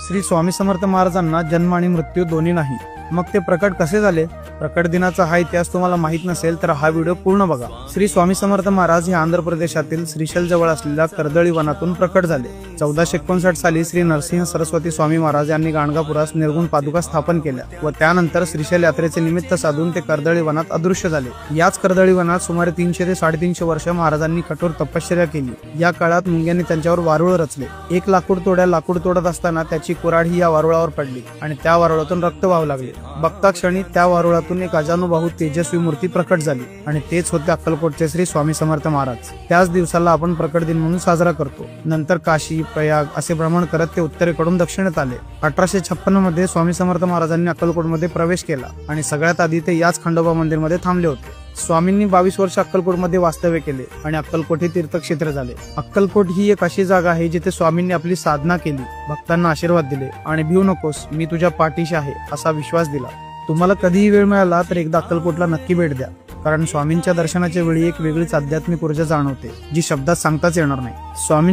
श्री स्वामी समर्थ महाराजांना जन्म आणि मृत्यू दोन्ही नाही, मग ते प्रकट कसे झाले? प्रकट दिनाचा हा इतिहास तुम्हाला माहित नसेल तर हा व्हिडिओ पूर्ण बघा। श्री स्वामी समर्थ महाराज हे आंध्र प्रदेशातील श्रीशैल जवळ असलेल्या कर्दळी वनातून प्रकट झाले। 1459 साली श्री नरसिंह सरस्वती स्वामी महाराज यांनी गाणगापुरास निर्गुण पादुका स्थापन केल्या व त्यानंतर श्रीशैल यात्रेचे निमित्त साधून ते कर्दळी वनात अदृश्य झाले। याच कर्दळी वनात सुमारे 300 ते 350 वर्ष महाराजांनी कठोर तपश्चर्या केली। या काळात मुंग्यांनी त्यांच्यावर वारुळ रचले। एक लाकूड तोडत असताना त्याची कुऱ्हाड या वारुळावर पडली आणि त्या वारुळातून रक्त वाहू लागले। बघता क्षणी त्या वारुळातून एक अजानुबाहू तेजस्वी मूर्ती प्रकट झाली आणि तेच होते अक्कलकोटचे श्री स्वामी समर्थ महाराज। त्याच दिवसाला आपण प्रकट दिन म्हणून साजरा करतो। नंतर काशी, प्रयाग असे भ्रमण करत ते उत्तरेकडून दक्षिणेत आले। 1856 मध्ये स्वामी समर्थ महाराजांनी अक्कलकोटमध्ये प्रवेश केला आणि सगळ्यात आधी ते याच खंडोबा मंदिरमध्ये थांबले होते। स्वामींनी 22 वर्ष अक्कलकोटमध्ये वास्तव्य केले आणि अक्कलकोट हे तीर्थक्षेत्र झाले। अक्कलकोट ही एक अशी जागा आहे जिथे स्वामींनी आपली साधना केली, भक्तांना आशीर्वाद दिले आणि भिवू नकोस, मी तुझ्या पाठीशी आहे असा विश्वास दिला। तुम्हाला कधीही वेळ मिळाला तर एकदा अक्कलकोटला नक्की भेट द्या, कारण स्वामींच्या दर्शनाच्या वेळी एक वेगळीच आध्यात्मिक ऊर्जा जाणवते जी शब्दात सांगताच येणार नाही। स्वामी